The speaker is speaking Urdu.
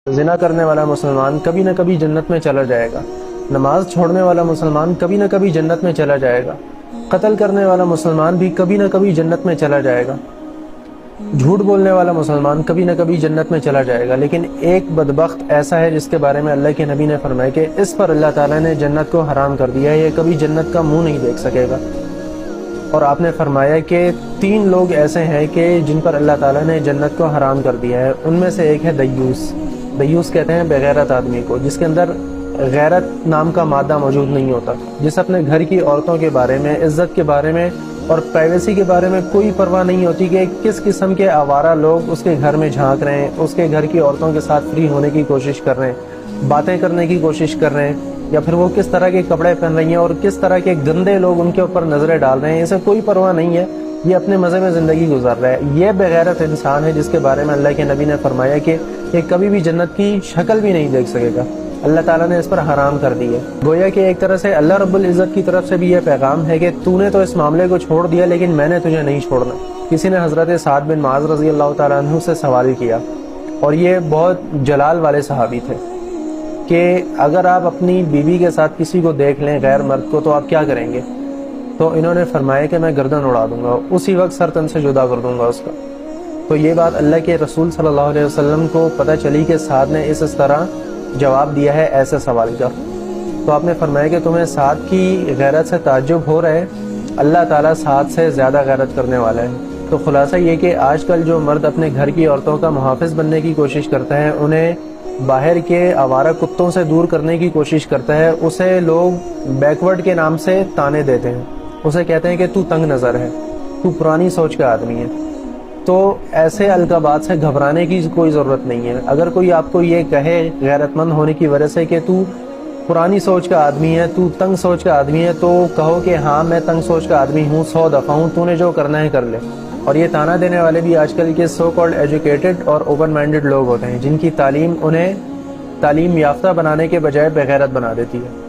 زنا کرنے والا مسلمان کبھی نہ کبھی جنت میں چلا جائے گا، نماز چھوڑنے والا مسلمان کبھی نہ کبھی جنت میں چلا جائے گا، قتل کرنے والا مسلمان بھی کبھی نہ کبھی جنت میں چلا جائے گا، جھوٹ بولنے والا مسلمان کبھی نہ کبھی جنت میں چلا جائے گا، لیکن ایک بدبخت ایسا ہے جس کے بارے میں اللہ کے نبی نے فرمایا کہ اس پر اللہ تعالیٰ نے جنت کو حرام کر دیا ہے، یہ کبھی جنت کا منہ نہیں دیکھ سکے گا۔ اور آپ نے فرمایا کہ 3 لوگ ایسے ہیں کہ جن پر اللہ تعالیٰ نے جنت کو حرام کر دیا ہے، ان میں سے ایک ہے دیوس۔ دیوس کہتے ہیں بغیرت آدمی کو، جس کے اندر غیرت نام کا مادہ موجود نہیں ہوتا، جس اپنے گھر کی عورتوں کے بارے میں، عزت کے بارے میں اور پرائیویسی کے بارے میں کوئی پرواہ نہیں ہوتی کہ کس قسم کے آوارہ لوگ اس کے گھر میں جھانک رہے ہیں، اس کے گھر کی عورتوں کے ساتھ فری ہونے کی کوشش کر رہے ہیں، باتیں کرنے کی کوشش کر رہے ہیں، یا پھر وہ کس طرح کے کپڑے پہن رہی ہیں اور کس طرح کے گندے لوگ ان کے اوپر نظریں ڈال رہے ہیں، اسے کوئی پرواہ نہیں ہے، یہ اپنے مزے میں زندگی گزار رہا ہے۔ یہ بغیرت انسان ہے جس کے بارے میں اللہ کے نبی نے فرمایا کہ یہ کبھی بھی جنت کی شکل بھی نہیں دیکھ سکے گا، اللہ تعالیٰ نے اس پر حرام کر دی ہے۔ گویا کہ ایک طرح سے اللہ رب العزت کی طرف سے بھی یہ پیغام ہے کہ تو نے تو اس معاملے کو چھوڑ دیا لیکن میں نے تجھے نہیں چھوڑنا۔ کسی نے حضرت سعد بن معاذ رضی اللہ تعالیٰ عنہ سے سوال کیا، اور یہ بہت جلال والے صحابی تھے، کہ اگر آپ اپنی بیوی کے ساتھ کسی کو دیکھ لیں غیر مرد کو تو آپ کیا کریں گے؟ تو انہوں نے فرمایا کہ میں گردن اڑا دوں گا، اسی وقت سر تن سے جدا کر دوں گا اس کا۔ تو یہ بات اللہ کے رسول صلی اللہ علیہ وسلم کو پتہ چلی کہ سعد نے اس طرح جواب دیا ہے ایسے سوال کا، تو آپ نے فرمایا کہ تمہیں سعد کی غیرت سے تعجب ہو رہا ہے، اللہ تعالیٰ سعد سے زیادہ غیرت کرنے والا ہے۔ تو خلاصہ یہ کہ آج کل جو مرد اپنے گھر کی عورتوں کا محافظ بننے کی کوشش کرتا ہے، انہیں باہر کے آوارہ کتوں سے دور کرنے کی کوشش کرتا ہے، اسے لوگ بیکورڈ کے نام سے تانے دیتے ہیں، اسے کہتے ہیں کہ تو تنگ نظر ہے، تو پرانی سوچ کا آدمی ہے۔ تو ایسے القابات سے گھبرانے کی کوئی ضرورت نہیں ہے۔ اگر کوئی آپ کو یہ کہے غیرت مند ہونے کی وجہ سے کہ تو پرانی سوچ کا آدمی ہے، تو تنگ سوچ کا آدمی ہے، تو کہو کہ ہاں میں تنگ سوچ کا آدمی ہوں، 100 دفعہ ہوں، تو نے جو کرنا ہے کر لے۔ اور یہ تانا دینے والے بھی آج کل کے سو کالڈ ایجوکیٹڈ اور اوپن مائنڈڈ لوگ ہوتے ہیں، جن کی تعلیم انہیں تعلیم یافتہ بنانے کے بجائے بغیرت بنا دیتی ہے۔